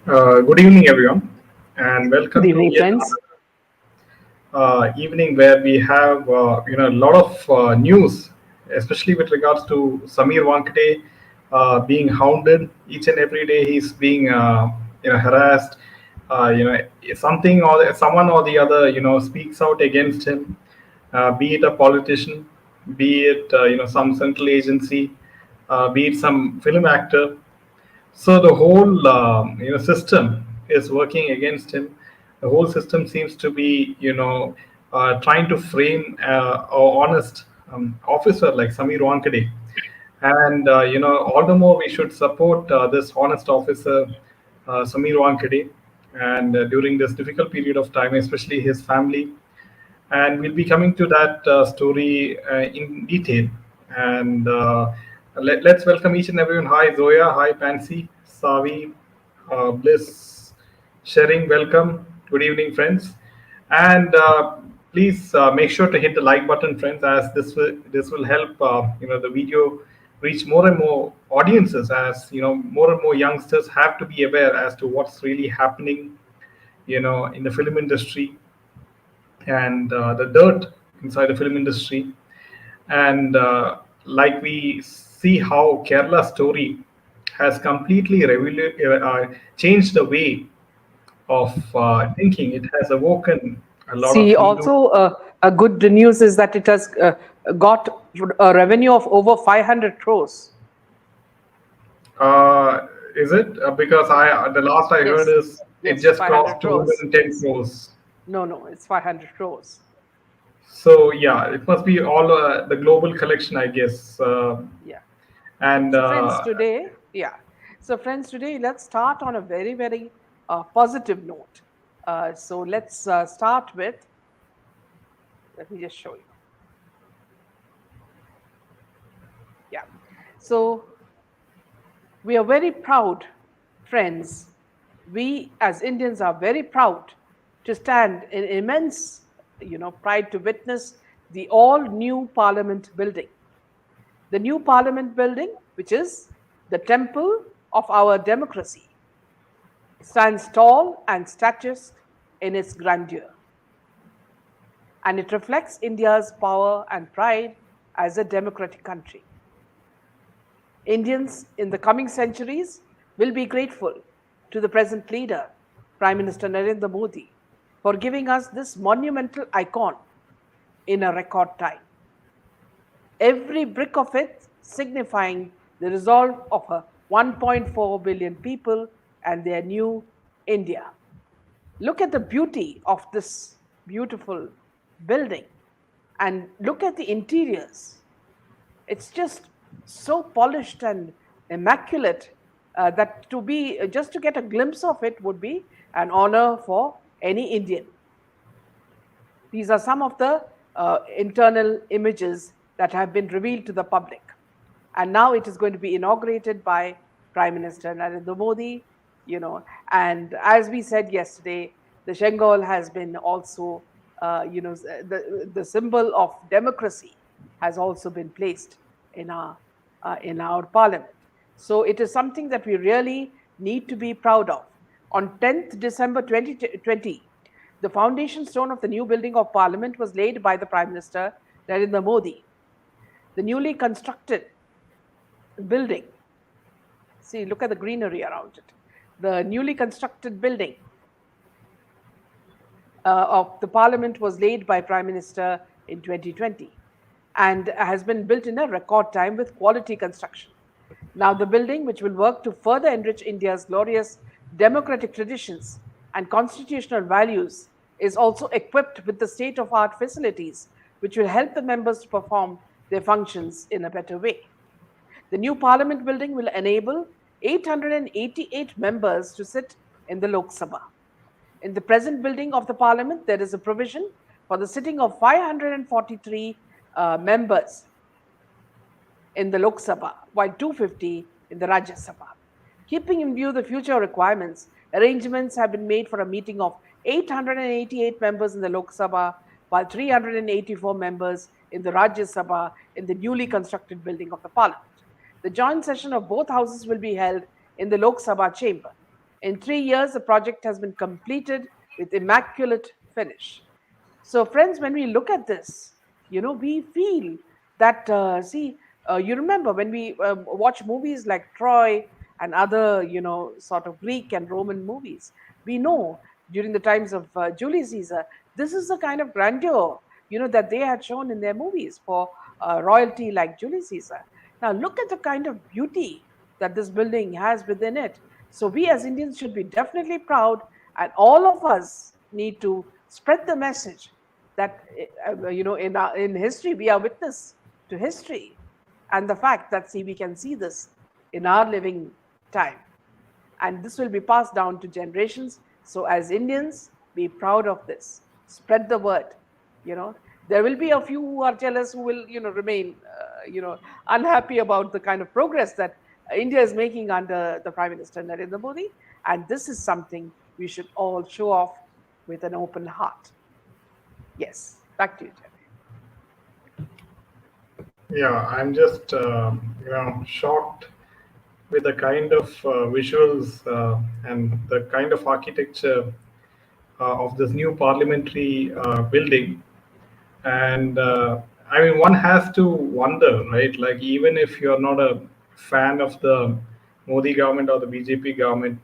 Good evening, everyone, and Good welcome to evening, yet friends. another evening where we have a lot of news, especially with regards to Sameer Wankhede being hounded each and every day. He's being harassed. Something or someone or the other speaks out against him, be it a politician, be it some central agency, be it some film actor. So the whole system is working against him. The whole system seems to be trying to frame a honest officer like Sameer Wankhede, and all the more we should support this honest officer Sameer Wankhede, and during this difficult period of time, especially his family. And we'll be coming to that story in detail. And let's welcome each and everyone. Hi, Zoya. Hi, Pansy, Savi, Bliss, sharing. Welcome. Good evening, friends. And please make sure to hit the like button, friends, as this will help the video reach more and more audiences. As more and more youngsters have to be aware as to what's really happening, in the film industry, and the dirt inside the film industry. And like we see how Kerala story has completely changed the way of thinking. It has awoken a lot of See, Hindu. also a good news is that it has got a revenue of over 500 crores. Is it? Because the last I heard Yes, is it yes, just 500 crossed crores. 210 crores. No, no, it's 500 crores. So yeah, it must be all the global collection, I guess. Yeah. And So, friends, today, yeah. So, friends, today, let's start on a very, very positive note. So, let's start with, let me just show you. Yeah. So, we are very proud, friends. We as Indians are very proud to stand in immense, pride to witness the all new Parliament building. The new Parliament building, which is the temple of our democracy, stands tall and statuesque in its grandeur, and it reflects India's power and pride as a democratic country. Indians in the coming centuries will be grateful to the present leader, Prime Minister Narendra Modi, for giving us this monumental icon in a record time. Every brick of it signifying the resolve of a 1.4 billion people and their new India. Look at the beauty of this beautiful building and look at the interiors. It's just so polished and immaculate that to be just to get a glimpse of it would be an honor for any Indian. These are some of the internal images that have been revealed to the public. And now it is going to be inaugurated by Prime Minister Narendra Modi, and as we said yesterday, the Shengal has been also, the symbol of democracy has also been placed in our parliament. So it is something that we really need to be proud of. On 10th December 2020, the foundation stone of the new building of Parliament was laid by the Prime Minister Narendra Modi. The newly constructed building, see, look at the greenery around it. The newly constructed building of the Parliament was laid by Prime Minister in 2020 and has been built in a record time with quality construction. Now, the building, which will work to further enrich India's glorious democratic traditions and constitutional values, is also equipped with the state of art facilities, which will help the members to perform their functions in a better way. The new Parliament building will enable 888 members to sit in the Lok Sabha. In the present building of the Parliament, there is a provision for the sitting of 543 members in the Lok Sabha, while 250 in the Rajya Sabha. Keeping in view the future requirements, arrangements have been made for a meeting of 888 members in the Lok Sabha, while 384 members in the Rajya Sabha in the newly constructed building of the Parliament. The joint session of both houses will be held in the Lok Sabha chamber. In 3 years, the project has been completed with immaculate finish. So, friends, when we look at this, we feel that, you remember when we watch movies like Troy and other, sort of Greek and Roman movies, we know during the times of Julius Caesar, this is the kind of grandeur, that they had shown in their movies for royalty like Julius Caesar. Now, look at the kind of beauty that this building has within it. So, we as Indians should be definitely proud, and all of us need to spread the message that in history we are witness to history, and the fact that we can see this in our living time, and this will be passed down to generations. So as Indians, be proud of this, spread the word. you know there will be a few who are jealous, who will remain unhappy about the kind of progress that India is making under the Prime Minister Narendra Modi, and this is something we should all show off with an open heart. Yes, back to you, Jerry. Yeah, I'm just shocked with the kind of visuals and the kind of architecture of this new parliamentary building. And I mean, one has to wonder, right? Like, even if you're not a fan of the Modi government or the BJP government,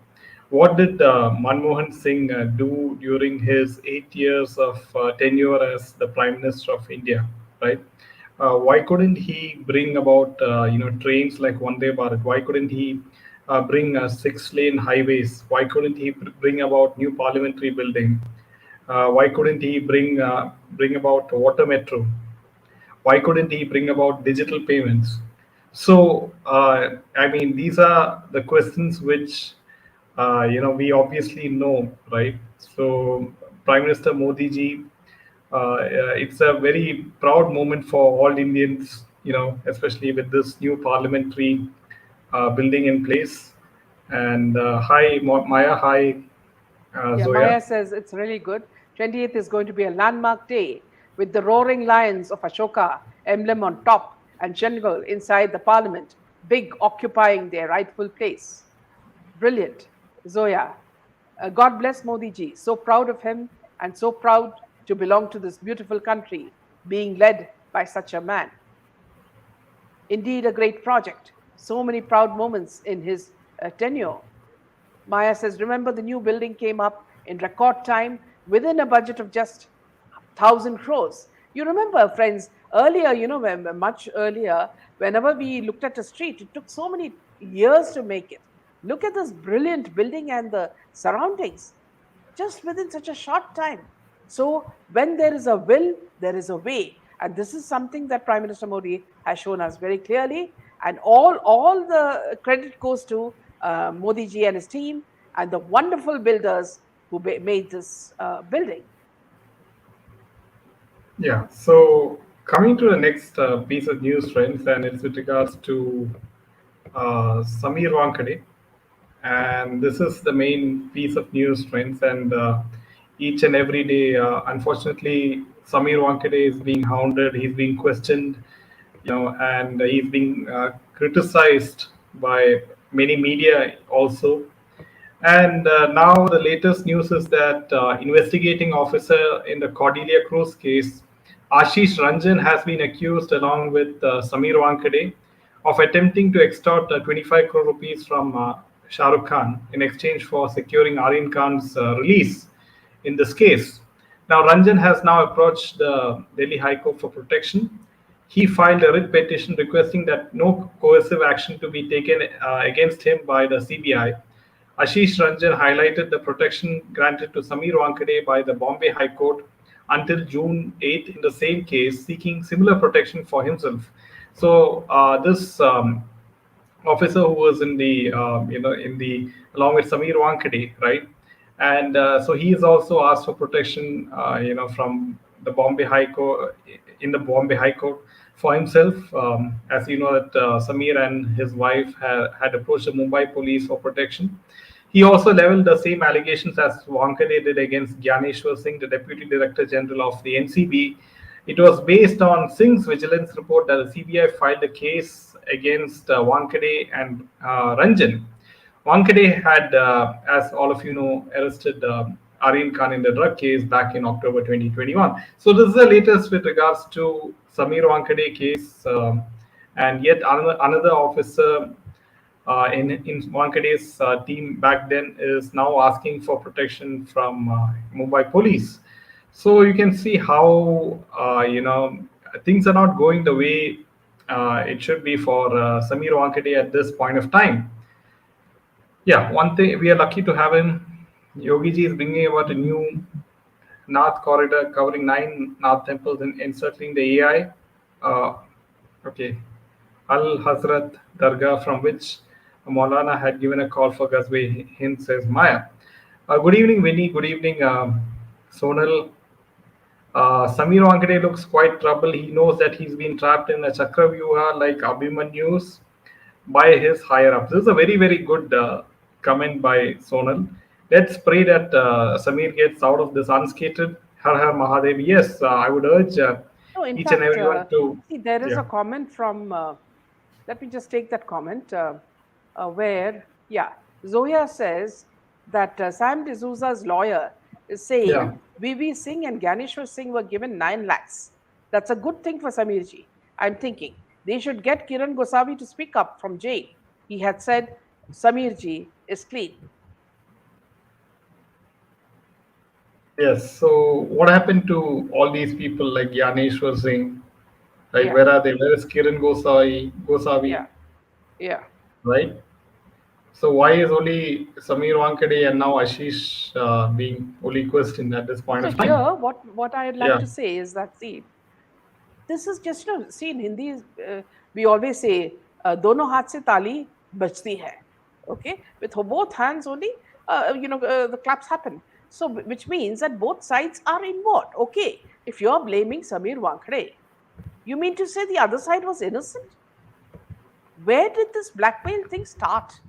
what did Manmohan Singh do during his 8 years of tenure as the Prime Minister of India, right? Why couldn't he bring about trains like Vande Bharat? Why couldn't he bring 6-lane highways? Why couldn't he bring about new parliamentary building? Why couldn't he bring about water metro? Why couldn't he bring about digital payments? So, I mean, these are the questions which we obviously know, right? So, Prime Minister Modi ji, it's a very proud moment for all Indians, especially with this new parliamentary building in place. And hi, Maya, hi, Yeah, Zoya. Maya says it's really good. 20th is going to be a landmark day with the roaring lions of Ashoka emblem on top and general inside the parliament, big occupying their rightful place. Brilliant. Zoya, God bless Modi ji. So proud of him and so proud to belong to this beautiful country being led by such a man. Indeed, a great project. So many proud moments in his tenure. Maya says, remember the new building came up in record time within a budget of just 1,000 crores. You remember, friends, earlier, much earlier, whenever we looked at a street, it took so many years to make it. Look at this brilliant building and the surroundings just within such a short time. So, when there is a will, there is a way. And this is something that Prime Minister Modi has shown us very clearly. And all the credit goes to Modi ji and his team and the wonderful builders who made this building. Yeah. So coming to the next piece of news, friends, and it's with regards to Sameer Wankhede, and this is the main piece of news, friends. And each and every day, unfortunately, Sameer Wankhede is being hounded. He's being questioned, and he's being criticized by many media also. And now the latest news is that investigating officer in the Cordelia Cruz case, Ashish Ranjan, has been accused, along with Sameer Wankhede, of attempting to extort 25 crore rupees from Shah Rukh Khan in exchange for securing Aryan Khan's release in this case. Now, Ranjan has now approached the Delhi High Court for protection. He filed a writ petition requesting that no coercive action to be taken against him by the CBI. Ashish Ranjan highlighted the protection granted to Sameer Wankhede by the Bombay High Court until June 8th in the same case, seeking similar protection for himself. So this officer who was in the in the along with Sameer Wankhede, right? And so he has also asked for protection, from the Bombay High Court in the Bombay High Court for himself. As you know, that Sameer and his wife had approached the Mumbai police for protection. He also leveled the same allegations as Wankhede did against Gyaneshwar Singh, the Deputy Director General of the NCB. It was based on Singh's vigilance report that the CBI filed a case against Wankhede and Ranjan Wankhede had, as all of you know, arrested Aryan Khan in the drug case back in October 2021. So this is the latest with regards to Sameer Wankhede case, and yet another officer in Wankade's team back then is now asking for protection from Mumbai police. So you can see how things are not going the way it should be for Sameer Wankhede at this point of time. Yeah, one thing we are lucky to have him. Yogi ji is bringing about a new Nath corridor covering 9 Nath temples and encircling the AI. Okay, Al Hazrat Dargah, from which Maulana had given a call for Ghazwe Hind, says Maya. Good evening, Vinny. Good evening, Sonal. Sameer Wankhede looks quite troubled. He knows that he's been trapped in a Chakravyuha like Abhimanyu's by his higher ups. This is a very, very good comment by Sonal. Let's pray that Sameer gets out of this unscathed. Har Har Mahadev. Yes, I would urge No, in each and fact, everyone to. see, there is Yeah. a comment from, let me just take that comment, where, yeah, Zoya says that Sam D'Souza's lawyer is saying Yeah. VV Singh and Ganeshwar Singh were given 9 lakhs. That's a good thing for Sameerji. I'm thinking they should get Kiran Gosavi to speak up from jail. He had said Sameerji is clean. Yes. So what happened to all these people like Yaneshwar Singh? Like Yeah, where are they? Where is Kiran Gosavi, yeah, yeah. right? So why is only Sameer Wankhede and now Ashish being only questioned at this point So of time? here, what I'd like Yeah. to say is that, see, this is just, see, in Hindi we always say dono haath se tali bajti hai. Okay, with both hands only, the claps happen. So which means that both sides are involved. Okay, if you're blaming Sameer Wankhede, you mean to say the other side was innocent? Where did this blackmail thing start?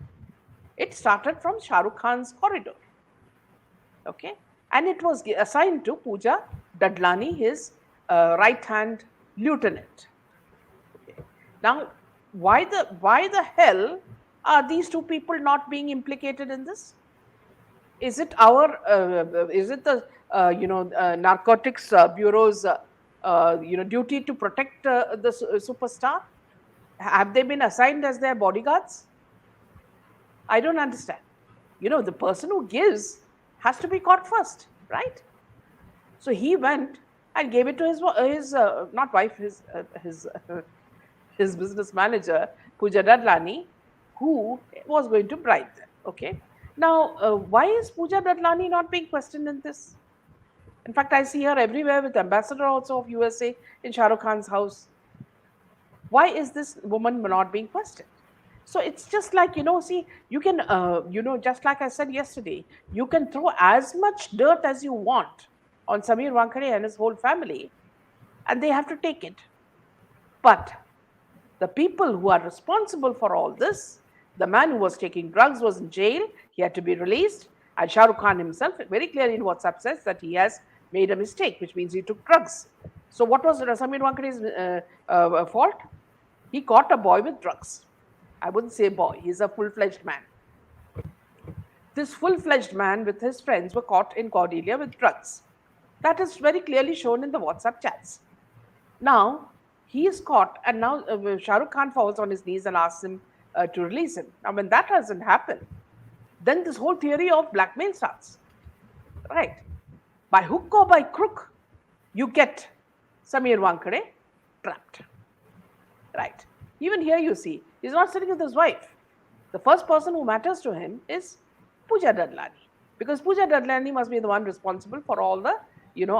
It started from Shah Rukh Khan's corridor. Okay, and it was assigned to Pooja Dadlani, his right hand lieutenant. Okay. Now, why the hell are these two people not being implicated in this? Is it the narcotics bureau's duty to protect the superstar? Have they been assigned as their bodyguards? I don't understand. The person who gives has to be caught first, right? So he went and gave it to his not wife, his business manager, Pooja Dadlani, who was going to bribe them. Okay. Now, why is Pooja Dadlani not being questioned in this? In fact, I see her everywhere with ambassador also of USA in Shah Rukh Khan's house. Why is this woman not being questioned? So it's just like, see, you can, just like I said yesterday, you can throw as much dirt as you want on Sameer Wankhede and his whole family, and they have to take it. But the people who are responsible for all this, the man who was taking drugs was in jail, he had to be released, and Shah Rukh Khan himself very clearly in WhatsApp says that he has made a mistake, which means he took drugs. So what was Sameer Wankhede's fault? He caught a boy with drugs. I wouldn't say boy, he's a full-fledged man. This full-fledged man with his friends were caught in Cordelia with drugs. That is very clearly shown in the WhatsApp chats. Now, he is caught, and now Shah Rukh Khan falls on his knees and asks him to release him. Now, when that doesn't happen, then this whole theory of blackmail starts. Right? By hook or by crook, you get Sameer Wankhede trapped. Right? Even here you see, he's not sitting with his wife. The first person who matters to him is Pooja Dadlani. Because Pooja Dadlani must be the one responsible for all the,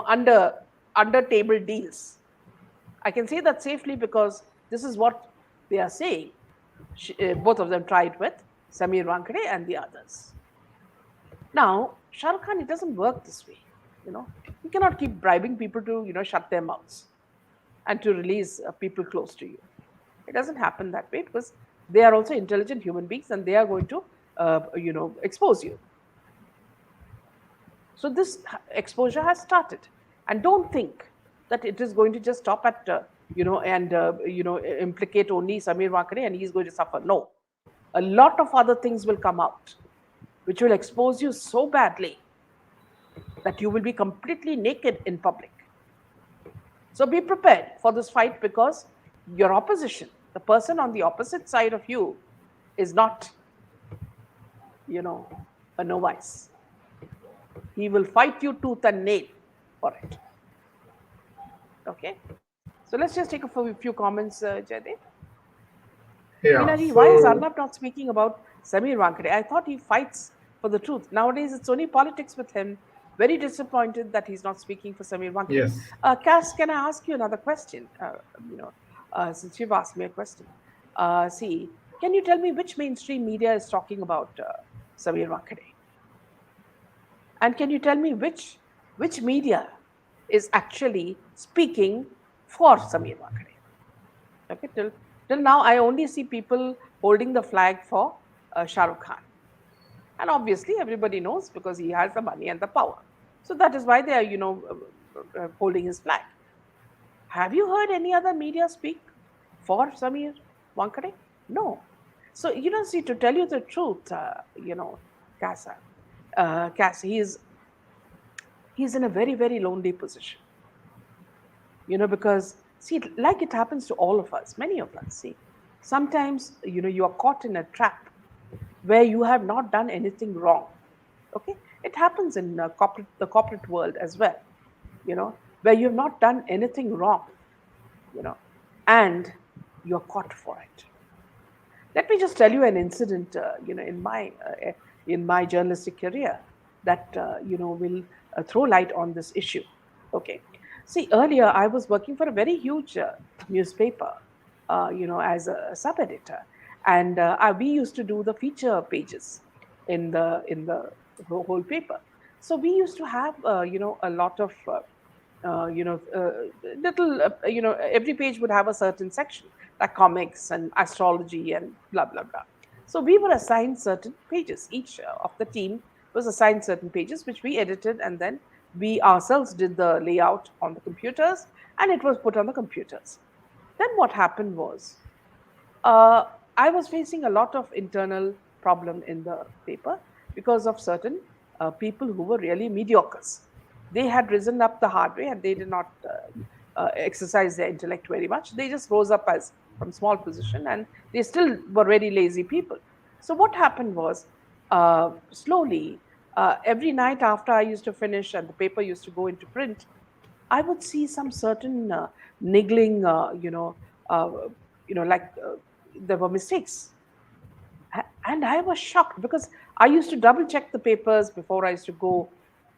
under table deals. I can say that safely because this is what they are saying. Both of them tried with Sameer Wankhede and the others. Now, Shah Rukh Khan, it doesn't work this way. You cannot keep bribing people to, shut their mouths and to release people close to you. It doesn't happen that way because they are also intelligent human beings and they are going to, expose you. So this exposure has started, and don't think that it is going to just stop at implicate only Sameer Wankhede and he is going to suffer. No, a lot of other things will come out, which will expose you so badly that you will be completely naked in public. So be prepared for this fight, because your opposition, the person on the opposite side of you, is not, you know, a novice. He will fight you tooth and nail for it. Okay. So let's just take a few comments, Jaydev. Yeah. Meenaji, why is So Arnab not speaking about Sameer Wankhede? I thought he fights for the truth. Nowadays, it's only politics with him. Very disappointed that he's not speaking for Sameer Wankhede. yes. Cass, can I ask you another question? You know, since you've asked me a question. See, can you tell me which mainstream media is talking about Sameer Wankhede? And can you tell me which media is actually speaking for Sameer Wankhede? Okay, till now, I only see people holding the flag for Shah Rukh Khan. And obviously, everybody knows because he has the money and the power. So that is why they are, holding his flag. Have you heard any other media speak for Sameer Wankhede? No. So, see, to tell you the truth, Casa, Cass, he's in a very, very lonely position. Because see, like it happens to all of us, many of us, see, sometimes, you are caught in a trap where you have not done anything wrong. Okay, it happens in the corporate world as well, where you have not done anything wrong, you know and you're caught for it. Let me just tell you an incident, in my journalistic career, that will throw light on this issue. Okay, see, earlier I was working for a very huge newspaper, as a sub editor, and we used to do the feature pages in the whole paper. So we used to have a lot of little, every page would have a certain section, like comics and astrology and blah, blah, blah. So we were assigned certain pages. Each of the team was assigned certain pages, which we edited, and then we ourselves did the layout on the computers, and it was put on the computers. Then what happened was, uh, I was facing a lot of internal problem in the paper because of certain people who were really mediocres. They had risen up the hard way, and they did not exercise their intellect very much. They just rose up as from small position, and they still were very lazy people. So what happened was, slowly, every night after I used to finish and the paper used to go into print, I would see some certain niggling, uh, like there were mistakes. And I was shocked because I used to double check the papers before I used to go.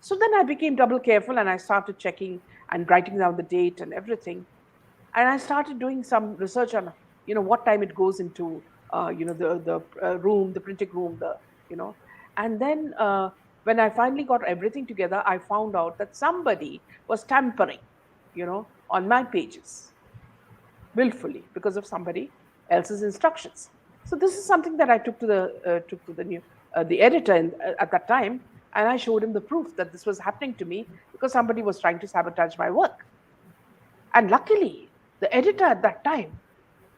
So then I became double careful, and I started checking and writing down the date and everything. And I started doing some research on, what time it goes into, the room, the printing room, you know. And then when I finally got everything together, I found out that somebody was tampering, on my pages willfully because of somebody else's instructions. So this is something that I took to the editor at that time, and I showed him the proof that this was happening to me because somebody was trying to sabotage my work. And luckily, the editor at that time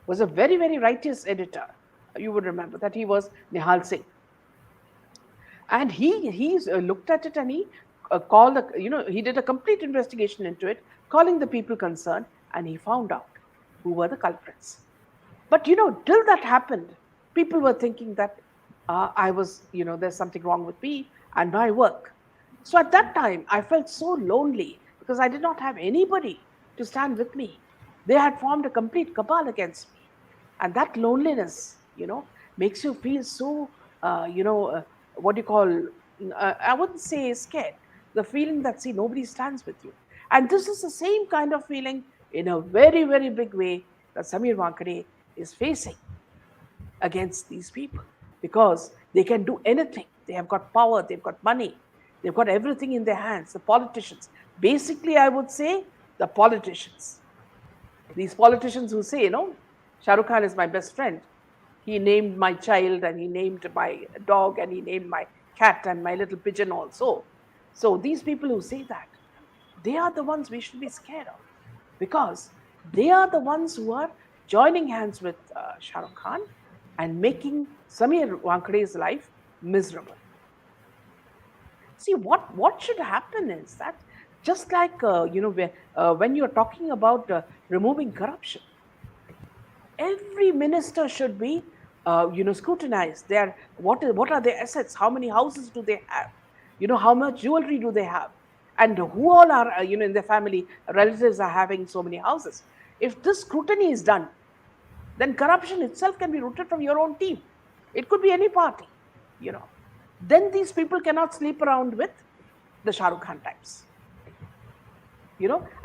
was a very, very righteous editor. You would remember that he was Nihal Singh, and he looked at it, and he called he did a complete investigation into it, calling the people concerned, and he found out who were the culprits. But till that happened, people were thinking that I was, there's something wrong with me and my work. So at that time, I felt so lonely because I did not have anybody to stand with me. They had formed a complete cabal against me. And that loneliness, makes you feel so, what do you call, I wouldn't say scared, the feeling that, see, nobody stands with you. And this is the same kind of feeling in a very, very big way that Sameer Wankhede is facing against these people, because they can do anything. They have got power, they've got money, they've got everything in their hands. The politicians, basically, I would say the politicians. These politicians who say, Shah Rukh Khan is my best friend. He named my child, and he named my dog, and he named my cat and my little pigeon also. So these people who say that, they are the ones we should be scared of, because they are the ones who are joining hands with Shah Rukh Khan, and making Sameer Wankhede's life miserable. See, what should happen is that just like when you're talking about removing corruption, every minister should be scrutinized. What are their assets? How many houses do they have? How much jewelry do they have? And who all are in their family relatives are having so many houses? If this scrutiny is done, then corruption itself can be rooted from your own team. It could be any party, you know. Then these people cannot sleep around with the Shah Rukh Khan types,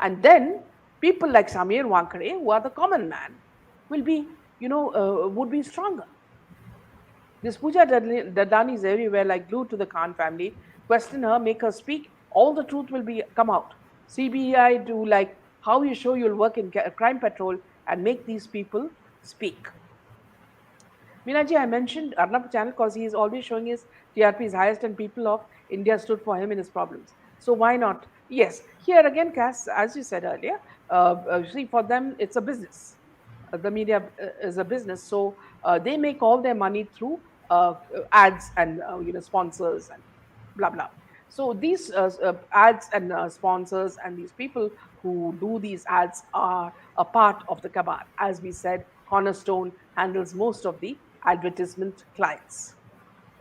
and then people like Sameer Wankhede, who are the common man, will be, would be stronger. This Pooja Dadlani is everywhere like glued to the Khan family. Question her, make her speak. All the truth will be come out. CBI do like how you show you'll work in crime patrol and make these people speak. Minaji, I mentioned Arnab channel because he is always showing his TRP is highest and people of India stood for him in his problems. So why not? Yes, here again, Cass, as you said earlier, see, for them it's a business. The media is a business, so they make all their money through ads and sponsors and blah blah. So these ads and sponsors and these people who do these ads are a part of the cabal. As we said, Cornerstone handles most of the advertisement clients.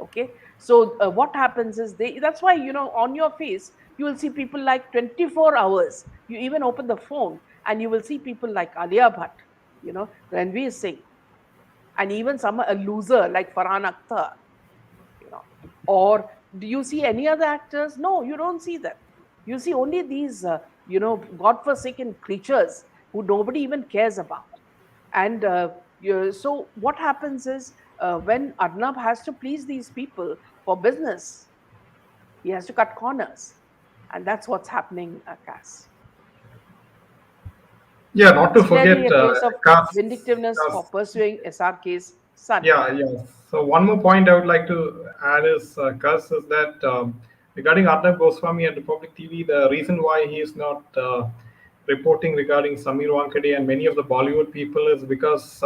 Okay, so what happens is that's why on your face you will see people like 24 hours. You even open the phone and you will see people like Alia Bhatt, Ranveer Singh, and even some a loser like Farhan Akhtar, or do you see any other actors? No, you don't see them. You see only these godforsaken creatures who nobody even cares about. And so what happens is when Arnab has to please these people for business, he has to cut corners, and that's what's happening, Cass. Yeah, not to It's clearly forget, a case of Kas, vindictiveness for pursuing SRK's son. yeah, yeah. So one more point I would like to add is, Kas, is that regarding Arnab Goswami and Republic TV, the reason why he is not reporting regarding Sameer Wankhede and many of the Bollywood people is because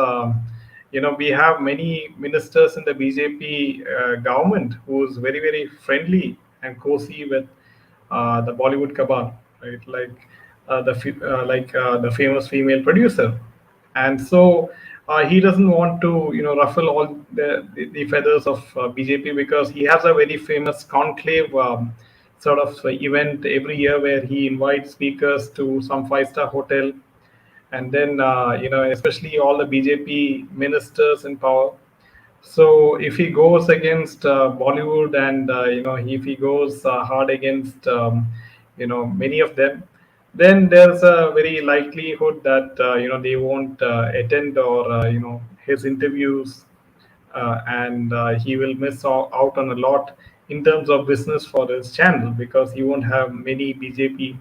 we have many ministers in the BJP government who is very very friendly and cozy with the Bollywood cabal, right? Like the famous female producer, and so he doesn't want to ruffle all the feathers of BJP because he has a very famous conclave sort of event every year where he invites speakers to some five-star hotel, and then especially all the BJP ministers in power. So if he goes against Bollywood and if he goes hard against many of them, then there's a very likelihood that they won't attend or his interviews, and he will miss out on a lot in terms of business for his channel because he won't have many BJP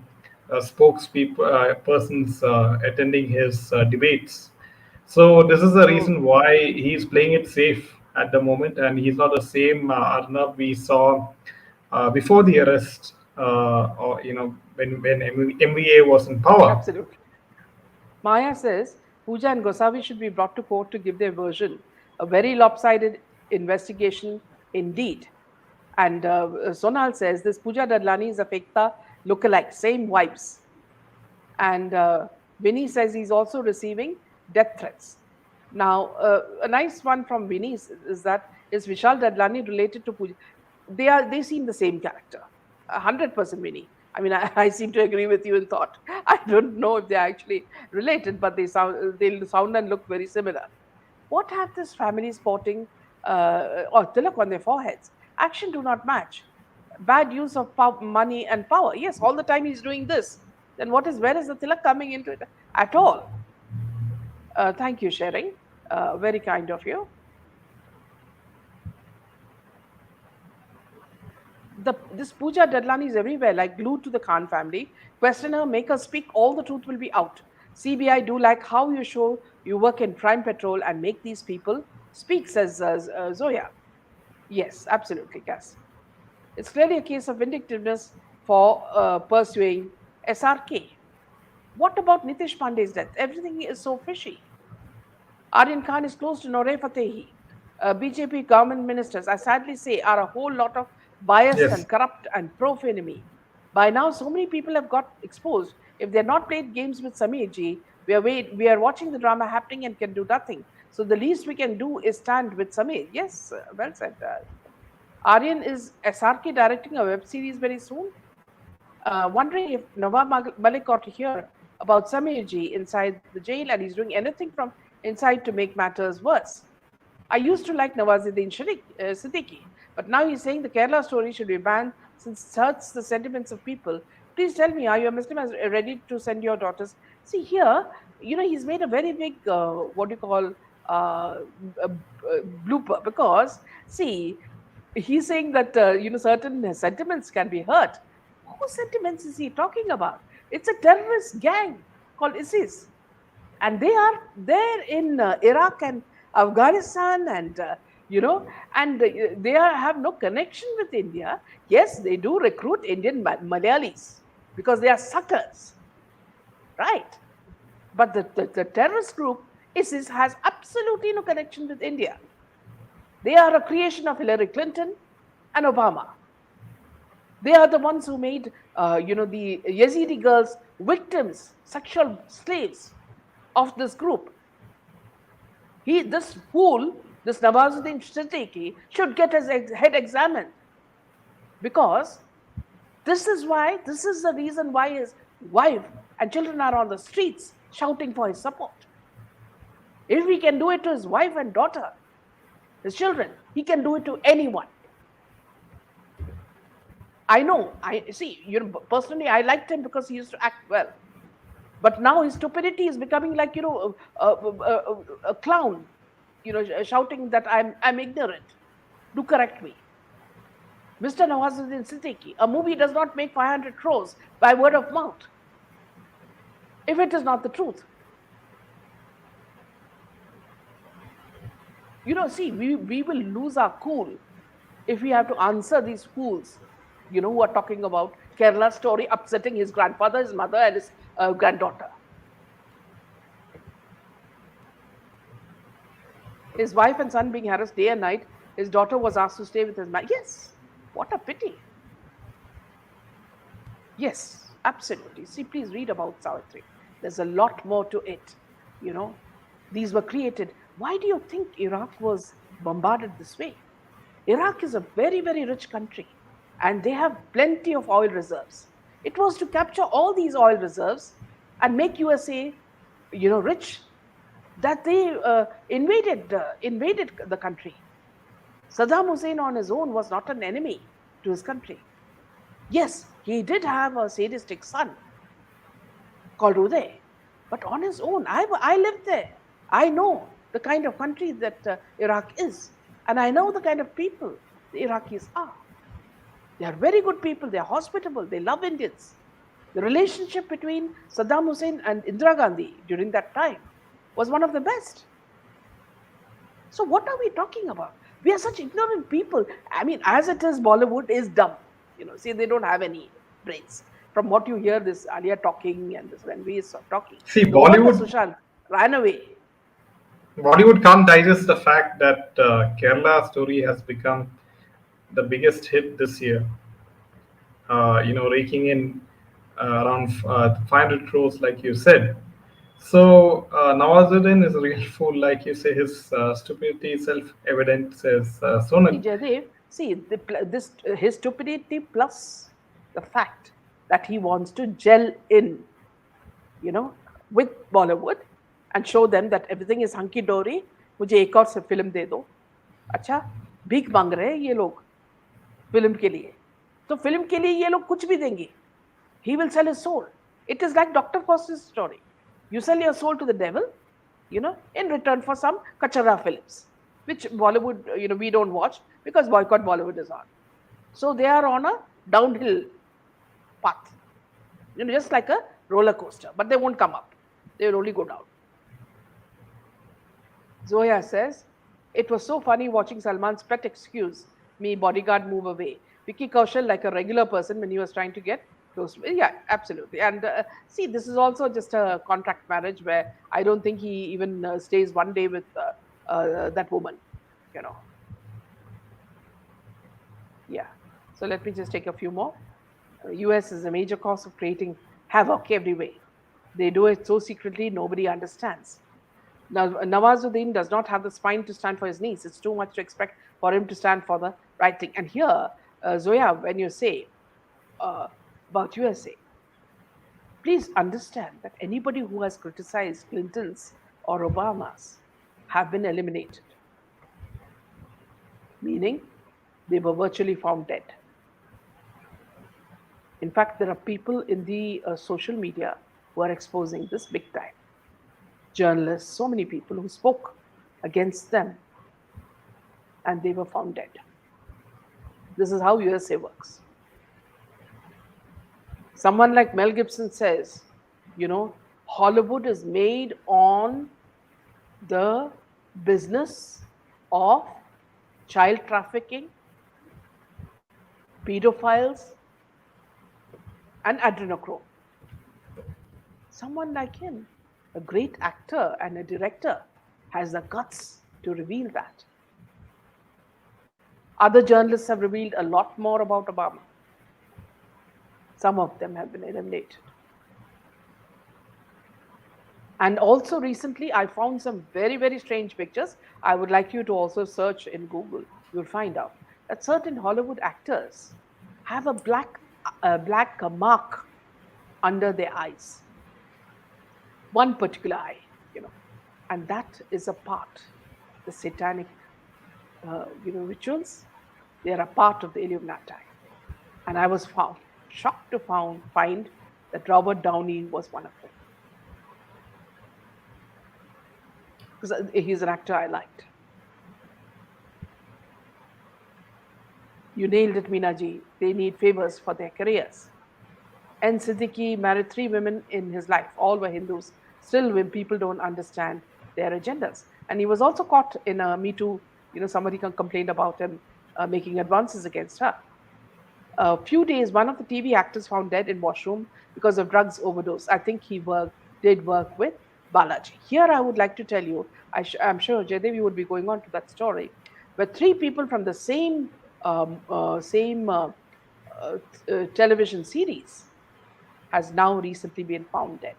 spokespeople persons attending his debates. So this is the reason Hmm. why he's playing it safe at the moment, and he's not the same Arnab we saw before the arrest, or when MVA was in power. Absolutely. Maya says Pooja and Gosavi should be brought to court to give their version. A very lopsided investigation indeed. And Sonal says this Pooja Dadlani is a Fekta lookalike, same vibes. And Vinny says he's also receiving death threats. Now, a nice one from Vinny is that is Vishal Dadlani related to Pooja? They seem the same character, 100% Vinny. I mean, I seem to agree with you in thought. I don't know if they're actually related, but they sound and look very similar. What have this family sporting or tilak on their foreheads? Action do not match. Bad use of money and power. Yes, all the time he's doing this. Then where is the tilak coming into it at all? Thank you, sharing. Very kind of you. This Pooja Dadlani is everywhere, like glued to the Khan family. Question her, make her speak, all the truth will be out. CBI do like how you show you work in crime patrol and make these people speak, says Zoya. Yes, absolutely, Cass. It's clearly a case of vindictiveness for pursuing SRK. What about Nitish Pandey's death? Everything is so fishy. Aryan Khan is close to Nore Fatehi. BJP government ministers, I sadly say, are a whole lot of biased Yes. and corrupt and pro-enemy. By now, so many people have got exposed. If they're not played games with Sameer ji, we are watching the drama happening and can do nothing. So the least we can do is stand with Sameer. Yes, well said. Aryan, is SRK directing a web series very soon? Wondering if Nawab Malik got to hear about Sameer ji inside the jail and he's doing anything from inside to make matters worse. I used to like Nawazuddin Siddiqui, but now he's saying the Kerala story should be banned since it hurts the sentiments of people. Please tell me, are you a Muslim ready to send your daughters? See here, he's made a very big, what do you call, blooper, because see, he's saying that certain sentiments can be hurt. Whose sentiments is he talking about? It's a terrorist gang called ISIS, and they are there in Iraq and Afghanistan, and they have no connection with India. Yes, they do recruit Indian Malayalis because they are suckers, right? But the terrorist group ISIS has absolutely no connection with India. They are a creation of Hillary Clinton and Obama. They are the ones who made, the Yazidi girls victims, sexual slaves of this group. This fool, this Nawazuddin Siddiqui, should get his head examined, because this is the reason why his wife and children are on the streets shouting for his support. If he can do it to his wife and daughter, his children, he can do it to anyone. I know. I see. Personally, I liked him because he used to act well. But now his stupidity is becoming like a clown, shouting that I'm ignorant. Do correct me, Mr. Nawazuddin Siddiqui. A movie does not make 500 crores by word of mouth if it is not the truth. See, we will lose our cool if we have to answer these fools, who are talking about Kerala story upsetting his grandfather, his mother, and his granddaughter. His wife and son being harassed day and night. His daughter was asked to stay with his man. Yes, what a pity. Yes, absolutely. See, please read about Savitri. There's a lot more to it. These were created. Why do you think Iraq was bombarded this way? Iraq is a very, very rich country, and they have plenty of oil reserves. It was to capture all these oil reserves and make USA, rich, that they invaded the country. Saddam Hussein on his own was not an enemy to his country. Yes, he did have a sadistic son called Uday, but on his own, I lived there. I know the kind of country that Iraq is, and I know the kind of people the Iraqis are. They are very good people. They are hospitable. They love Indians. The relationship between Saddam Hussein and Indira Gandhi during that time was one of the best. So what are we talking about? We are such ignorant people. I mean, as it is, Bollywood is dumb. See, they don't have any brains. From what you hear, this Alia talking and this Ranveer is talking. See, No wonder Bollywood Sushant ran away. Bollywood can't digest the fact that Kerala story has become the biggest hit this year. Raking in around 500 crores, like you said. So Nawazuddin is a real fool, like you say. His stupidity is self-evident, says See, Sonal. Jaidev, see, his stupidity plus the fact that he wants to gel in, with Bollywood and show them that everything is hunky dory. मुझे एक और से film दे दो. अच्छा, भीख मांग रहे हैं ये लोग फिल्म के लिए. तो फिल्म के लिए ये लोग कुछ भी देंगे. He will sell his soul. It is like Dr. Faustus' story. You sell your soul to the devil, in return for some kachara films, which Bollywood, we don't watch because boycott Bollywood is on. So they are on a downhill path, just like a roller coaster, but they won't come up. They will only go down. Zoya says, it was so funny watching Salman's pet excuse me bodyguard move away. Vicky Kaushal like a regular person when he was trying to get close to me. Yeah, absolutely. And see, this is also just a contract marriage where I don't think he even stays one day with that woman. you know. Yeah. So let me just take a few more. US is a major cause of creating havoc every way. They do it so secretly nobody understands. Now, Nawazuddin does not have the spine to stand for his niece. It's too much to expect for him to stand for the right thing. And here, Zoya, when you say uh, about USA, please understand that anybody who has criticized Clinton's or Obama's have been eliminated, meaning they were virtually found dead. In fact, there are people in the social media who are exposing this big time. Journalists, so many people who spoke against them and they were found dead. This is how USA works. Someone like Mel Gibson says, Hollywood is made on the business of child trafficking, pedophiles, and adrenochrome. Someone like him, a great actor and a director, has the guts to reveal that. Other journalists have revealed a lot more about Obama. Some of them have been eliminated. And also recently, I found some very, very strange pictures. I would like you to also search in Google. You'll find out that certain Hollywood actors have a black mark under their eyes. One particular eye, and that is a part, the satanic, rituals. They are a part of the Illuminati. And I was shocked to find that Robert Downey was one of them. Because he's an actor I liked. You nailed it, Meenaji. They need favors for their careers. And Siddiqui married 3 women in his life. All were Hindus. Still, when people don't understand their agendas. And he was also caught in a Me Too. Somebody complained about him making advances against her. A few days, one of the TV actors found dead in washroom because of drugs overdose. I think he did work with Balaji. Here, I would like to tell you, I'm sure Jaydevi would be going on to that story, where 3 people from the same television series has now recently been found dead.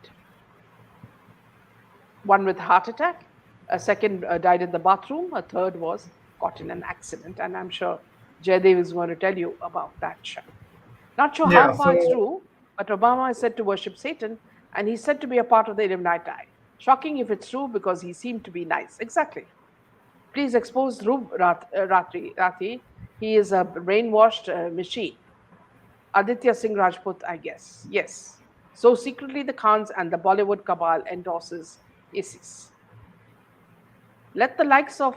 One with heart attack, a second died in the bathroom, a third was caught in an accident, and I'm sure Jaydev is going to tell you about that show. Not sure how far it's true, but Obama is said to worship Satan, and he's said to be a part of the Illuminati. Shocking if it's true, because he seemed to be nice. Exactly. Please expose Dhruv Rathi. He is a brainwashed machine. Aditya Singh Rajput, I guess. Yes. So secretly the Khans and the Bollywood cabal endorses ISIS. Let the likes of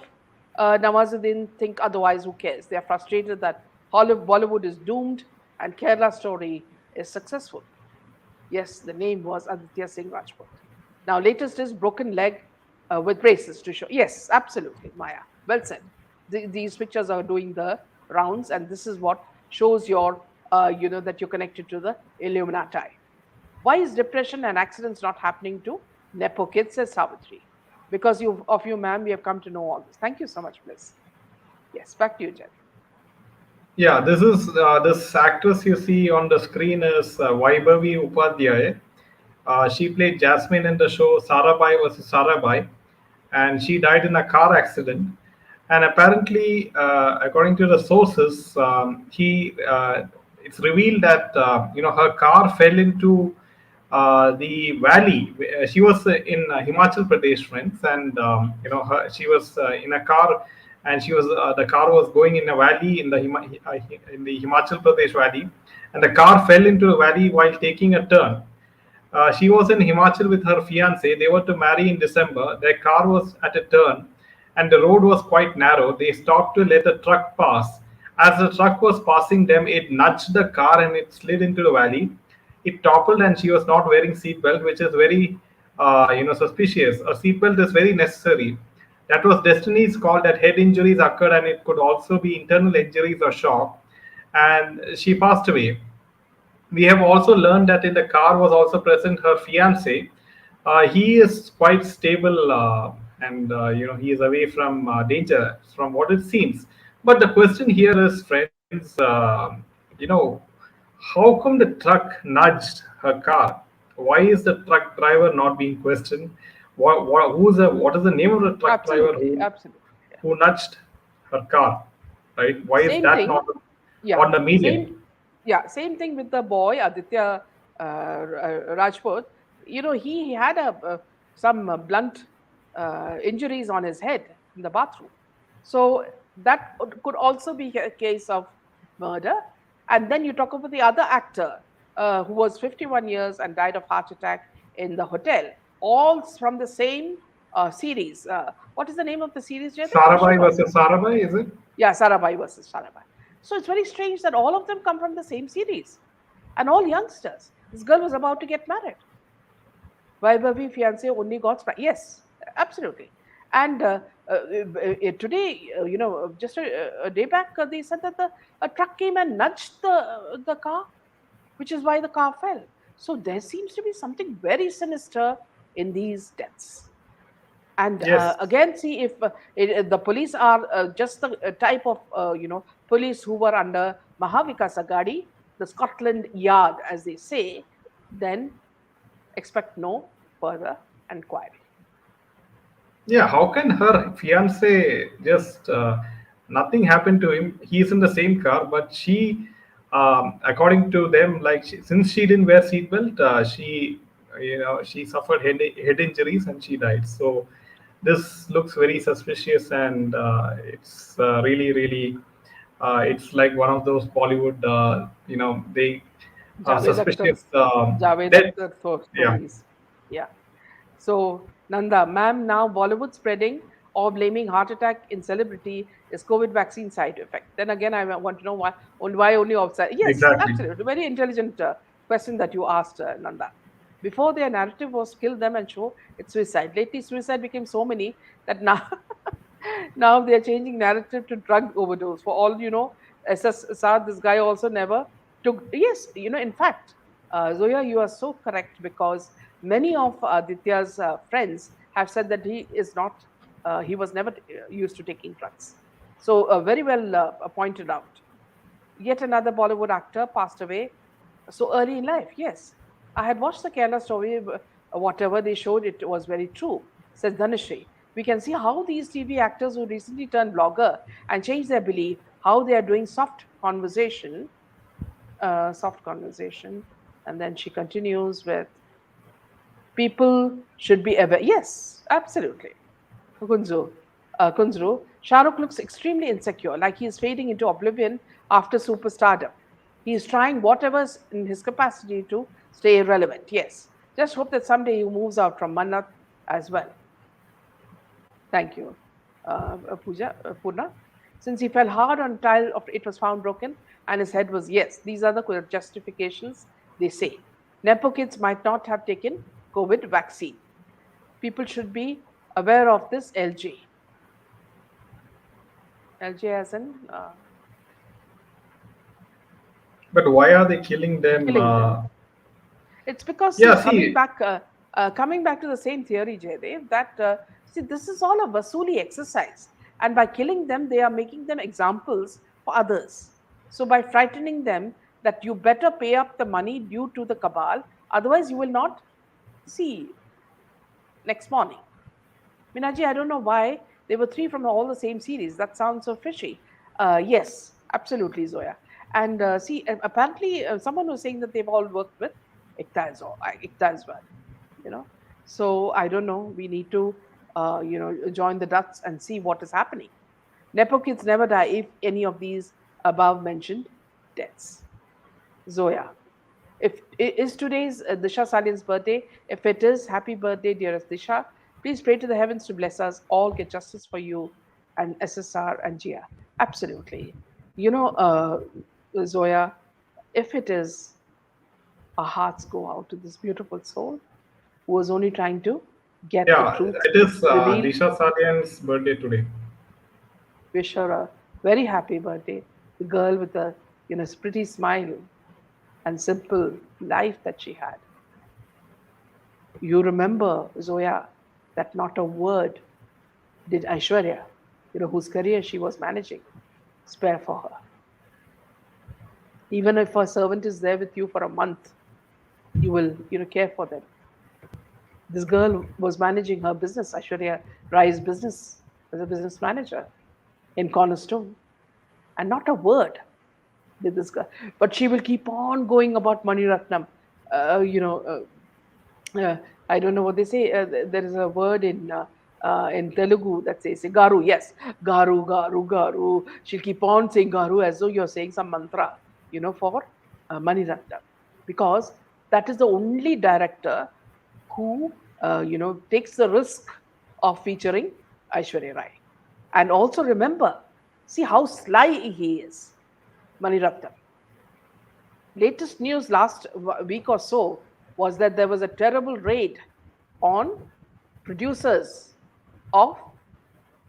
Nawazuddin think otherwise. Who cares? They are frustrated that Bollywood is doomed and Kerala story is successful. Yes, the name was Aditya Singh Rajput. Now, latest is broken leg with braces to show. Yes, absolutely, Maya. Well said. These pictures are doing the rounds, and this is what shows your, that you're connected to the Illuminati. Why is depression and accidents not happening to Nepo kids, says Savitri? Because of you, ma'am, we have come to know all this. Thank you so much, Bliss. Yes, back to you, Jen. Yeah, this actress you see on the screen is Vaibhavi Upadhyay. She played Jasmine in the show Sarabhai versus Sarabhai, and she died in a car accident. And apparently, according to the sources, it's revealed that her car fell into the valley. She was in Himachal Pradesh, friends, and she was in a car, and the car was going in a valley in the Himachal Pradesh valley, and the car fell into the valley while taking a turn. She was in Himachal with her fiance. They were to marry in December. Their car was at a turn, and the road was quite narrow. They stopped to let a truck pass. As the truck was passing them, it nudged the car and it slid into the valley. It toppled, and she was not wearing seatbelt, which is very, suspicious. A seatbelt is very necessary. That was Destiny's call that head injuries occurred, and it could also be internal injuries or shock. And she passed away. We have also learned that in the car was also present her fiance. He is quite stable, and he is away from danger, from what it seems. But the question here is, friends, you know, how come the truck nudged her car? Why is the truck driver not being questioned? What is the name of the truck driver Absolutely, absolutely. Yeah. who nudged her car? Right? Why is Same that thing. not Yeah, on the media? same. Yeah, same thing with the boy Aditya Rajput. He had some blunt injuries on his head in the bathroom. So that could also be a case of murder. And then you talk about the other actor who was 51 years and died of heart attack in the hotel, all from the same series. What is the name of the series, Jaydev? I Sarabai forgot. versus Sarabai, is it? Yeah, Sarabhai versus Sarabhai. So it's very strange that all of them come from the same series and all youngsters. This girl was about to get married. Vaibhavi fiance only got yes, absolutely. And today, just a day back, they said that a truck came and nudged the car, which is why the car fell. So there seems to be something very sinister in these deaths. And Yes. again, see if the police are just the type of police who were under Mahavika Sagadi, the Scotland Yard, as they say, then expect no further inquiry. Yeah, how can her fiance just nothing happened to him? He's in the same car, but she, according to them, like since she didn't wear seatbelt, she suffered head injuries and she died. So this looks very suspicious, and it's really, it's like one of those Bollywood, they Javed Akhtar, suspicious Javed death. Akhtar Yeah. stories. Yeah. So, Nanda, ma'am, now Bollywood spreading or blaming heart attack in celebrity is COVID vaccine side effect. Then again, I want to know why only outside. Yes, Exactly. absolutely. Very intelligent question that you asked, Nanda. Before their narrative was kill them and show it's suicide. Lately, suicide became so many that now now they are changing narrative to drug overdose. For all you know, SSR, this guy also never took. Yes, in fact, Zoya, you are so correct because many of Aditya's friends have said that he was never used to taking drugs. So, very well pointed out. Yet another Bollywood actor passed away so early in life. Yes, I had watched the Kerala story. Whatever they showed, it was very true, says Dhanashri. We can see how these TV actors who recently turned blogger and changed their belief, how they are doing soft conversation. And then she continues with people should be aware. Yes, absolutely. Kunzru, Shahrukh looks extremely insecure, like he is fading into oblivion after superstardom. He is trying whatever's in his capacity to stay relevant. Yes. Just hope that someday he moves out from Mannat as well. Thank you, Purna. Since he fell hard on tile of it was found broken and his head was yes. These are the justifications they say. Nepo kids might not have taken COVID vaccine. People should be aware of this LJ. LJ as in But why are they killing them? killing them. It's because see Yeah, see, coming back to the same theory, Jaydev, that see this is all a Vasuli exercise, and by killing them, they are making them examples for others. So by frightening them that you better pay up the money due to the cabal, otherwise you will not see next morning. Minaji, I don't know why they were three from all the same series. That sounds so fishy. Yes, absolutely, Zoya. And see, apparently, someone was saying that they've all worked with Ikta as well. You know, so I don't know. We need to, join the dots and see what is happening. Nepo kids never die if any of these above mentioned deaths. Zoya. If is today's Disha Salian's birthday, if it is, happy birthday, dearest Disha. Please pray to the heavens to bless us all, get justice for you and SSR and Gia. Absolutely. Zoya, if it is, our hearts go out to this beautiful soul who was only trying to get the yeah, truth it is revealed. Disha Salian's birthday today. Wish her a very happy birthday. The girl with a pretty smile and simple life that she had. You remember, Zoya, that not a word did Aishwarya, whose career she was managing, spare for her? Even if a servant is there with you for a month, you will, care for them. This girl was managing her business, Aishwarya Rai's business, as a business manager in Cornerstone, and not a word did this girl. But she will keep on going about Mani Ratnam. Uh, you know, uh, I don't know what they say. There is a word in Telugu that says Garu. Yes, Garu, Garu, Garu. She'll keep on saying Garu as though you're saying some mantra, for Mani Ratnam, because that is the only director who takes the risk of featuring Aishwarya Rai. And also remember, see how sly he is, Mani Ratnam. Latest news last week or so was that there was a terrible raid on producers of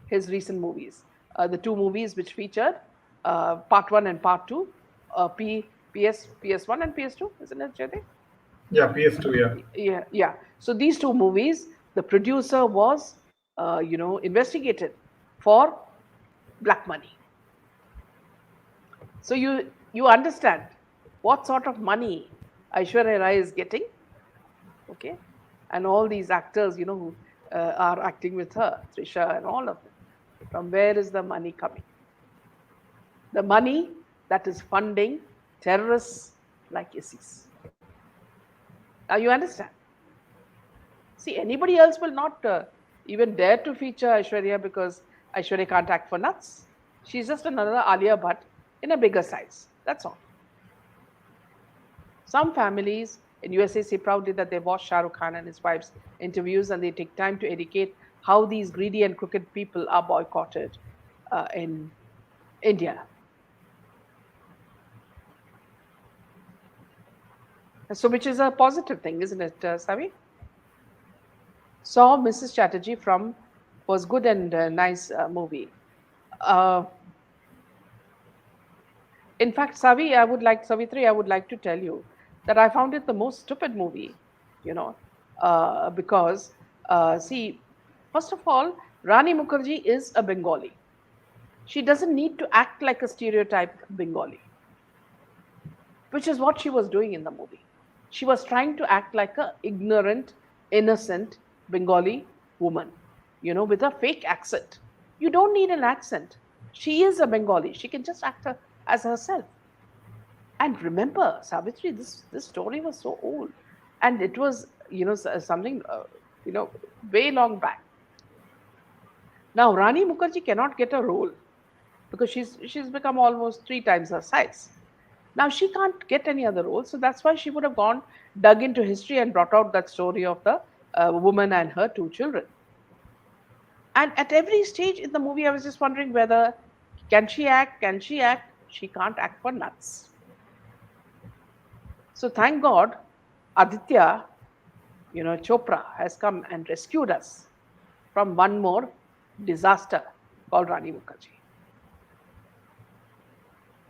his recent movies. The two movies which featured part one and part two, PS1 and PS2, isn't it, Jyoti? Yeah, PS2. Yeah. Yeah, yeah. So these two movies, the producer was, investigated for black money. So you understand what sort of money Aishwarya Rai is getting, okay, and all these actors, who are acting with her, Trisha and all of them. From where is the money coming? The money that is funding terrorists like ISIS. Now you understand. See, anybody else will not even dare to feature Aishwarya because Aishwarya can't act for nuts. She's just another Alia Bhatt in a bigger size. That's all. Some families in USA say proudly that they watch Shah Rukh Khan and his wife's interviews and they take time to educate how these greedy and crooked people are boycotted in India. So, which is a positive thing, isn't it, Savi? Saw Mrs. Chatterjee from was good and nice movie. Uh, in fact, Savitri, I would like to tell you that I found it the most stupid movie, because see, first of all, Rani Mukherjee is a Bengali. She doesn't need to act like a stereotyped Bengali, which is what she was doing in the movie. She was trying to act like a ignorant, innocent Bengali woman, with a fake accent. You don't need an accent. She is a Bengali. She can just act as herself. And remember, Savitri, this story was so old, and it was something way long back. Now Rani Mukherjee cannot get a role because she's become almost 3 times her size. Now she can't get any other role, so that's why she would have dug into history and brought out that story of the woman and her 2 children. And at every stage in the movie, I was just wondering whether can she act? Can she act? She can't act for nuts. So thank God, Aditya, Chopra has come and rescued us from one more disaster called Rani Mukherjee.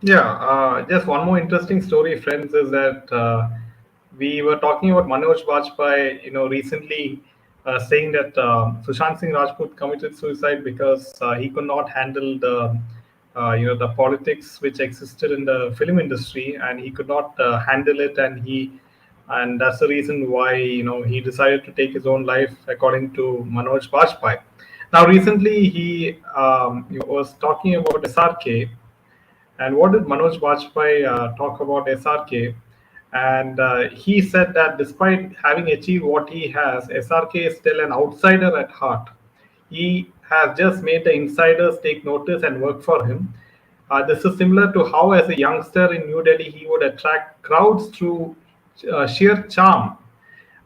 Yeah, just one more interesting story, friends, is that we were talking about Manoj Bajpayee, recently saying that Sushant Singh Rajput committed suicide because he could not handle the politics which existed in the film industry, and he could not handle it, and that's the reason why he decided to take his own life, according to Manoj Bajpayee. Now, recently he was talking about SRK. And what did Manoj Bajpayee talk about SRK? And he said that despite having achieved what he has, SRK is still an outsider at heart. He has just made the insiders take notice and work for him. This is similar to how, as a youngster in New Delhi, he would attract crowds through sheer charm.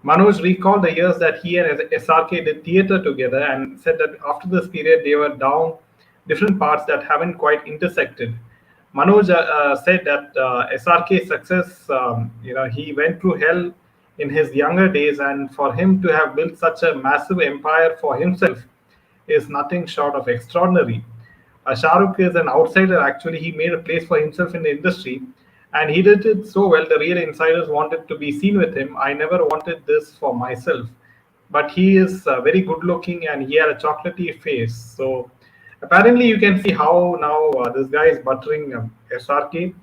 Manoj recalled the years that he and SRK did theatre together and said that after this period, they were down different paths that haven't quite intersected. Manoj said that SRK's success, he went through hell in his younger days, and for him to have built such a massive empire for himself is nothing short of extraordinary. Shah Rukh is an outsider, actually. He made a place for himself in the industry, and he did it so well. The real insiders wanted to be seen with him. I never wanted this for myself. but he is very good looking and he had a chocolatey face. So apparently, you can see how now this guy is buttering SRK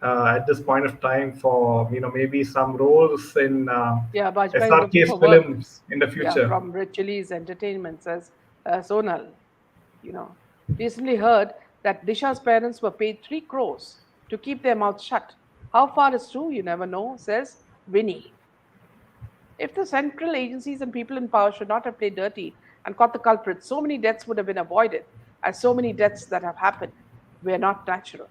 at this point of time for maybe some roles in Yeah, Bajpai is looking SRK's for work. films in the Yeah, future. from Red Chili's Entertainment, says Sonal. You know, recently heard that Disha's parents were paid 3 crores to keep their mouths shut. How far is true? You never know, says Winnie. If the central agencies and people in power should not have played dirty and caught the culprits, so many deaths would have been avoided, as so many deaths that have happened were not natural.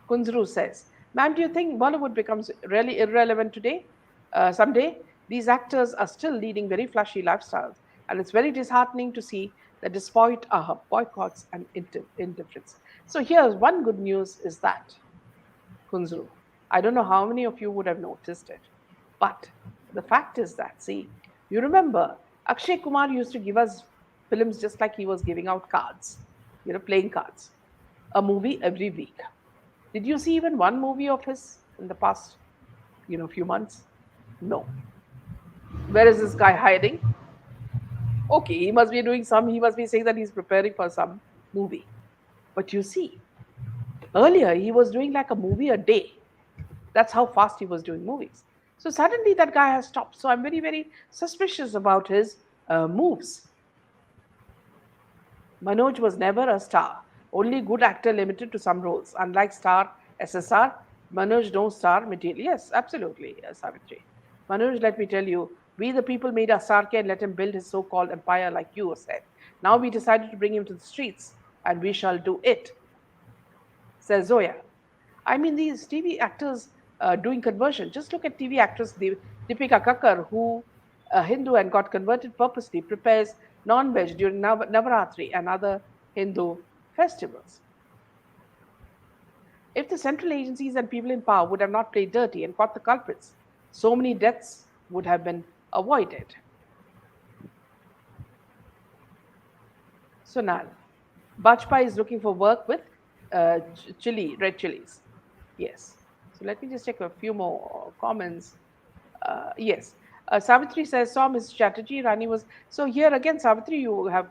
Kunzru says, Ma'am, do you think Bollywood becomes really irrelevant today? Someday? These actors are still leading very flashy lifestyles, and it's very disheartening to see that despite our boycotts and indifference. So here's one good news is that Kunzru. I don't know how many of you would have noticed it, but the fact is that, see, you remember Akshay Kumar used to give us films just like he was giving out cards, playing cards, a movie every week. Did you see even one movie of his in the past, few months? No. Where is this guy hiding? Okay, he must be saying that he's preparing for some movie. But you see, earlier he was doing like a movie a day. That's how fast he was doing movies. So suddenly that guy has stopped. So I'm very, very suspicious about his moves. Manoj was never a star, only good actor limited to some roles. Unlike star SSR, Manoj no star material. Yes, absolutely, Savitri. Manoj, let me tell you, we the people made a star and let him build his so-called empire, like you said. Now we decided to bring him to the streets, and we shall do it, says Zoya. I mean, these TV actors doing conversion. Just look at TV actress Deepika Kakkar, who Hindu and got converted purposely, prepares non-veg during Navaratri and other Hindu festivals. If the central agencies and people in power would have not played dirty and caught the culprits, so many deaths would have been avoided. Sonal. Bajpai is looking for work with red chilies. Yes. So let me just check a few more comments. Yes. Savitri says, saw Ms. Chatterjee, Rani was. So here again, Savitri, you have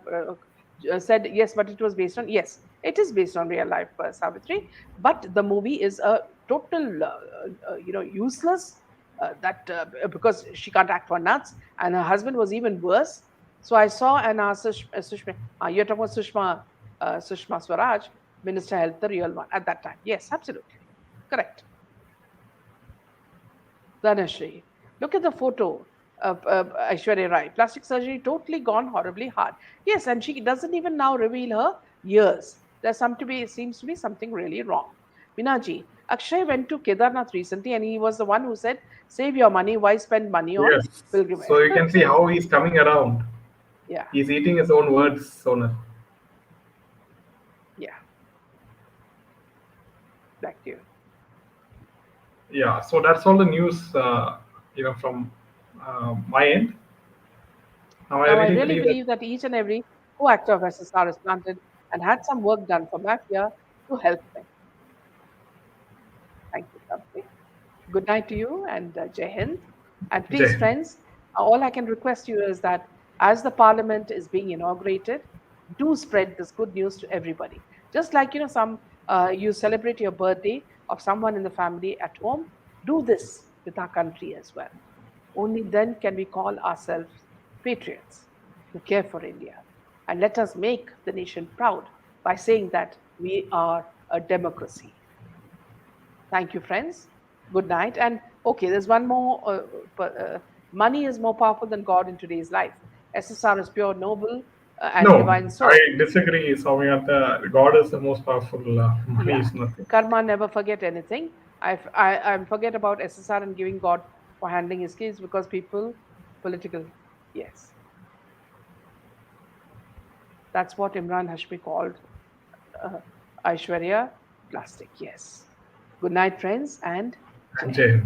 said yes, but it was based on. Yes, it is based on real life, Savitri. But the movie is a total, useless. Because she can't act for nuts, and her husband was even worse. So I saw and asked Sushma, you're talking about Sushma Swaraj, Minister Health, the real one at that time. Yes, absolutely. Correct. Dhanashri. Look at the photo of Aishwarya Rai. Plastic surgery totally gone horribly hard. Yes, and she doesn't even now reveal her years. Seems to be something really wrong. Minaji, Akshay went to Kedarnath recently and he was the one who said, save your money, why spend money on Yes. pilgrimage? So you can see how he's coming around. Yeah, He's eating his own words, Sonal. yeah, back to you. Yeah. So that's all the news, from my end. Now I Now, I really really believe that. believe that each and every co-actor of SSR is planted and had some work done for Mafia to help them. Thank you, Sabri. Good night to you and Jai Hind. And please, Jay. friends, all I can request you is that as the parliament is being inaugurated, do spread this good news to everybody. Just like you celebrate your birthday of someone in the family at home, do this with our country as well. Only then can we call ourselves patriots who care for India. And let us make the nation proud by saying that we are a democracy. Thank you, friends. Good night. And okay, there's one more. Money is more powerful than God in today's life. SSR is pure, noble, and No, divine I soul. disagree, Soumyata. God is the most powerful. Money Yeah. is nothing. Karma never forget anything. I forget about SSR and giving God for handling his case because people, political. Yes. That's what Imran Hashmi called uh, Aishwarya plastic. Yes. Good night, friends, and Jai Hind. Jay.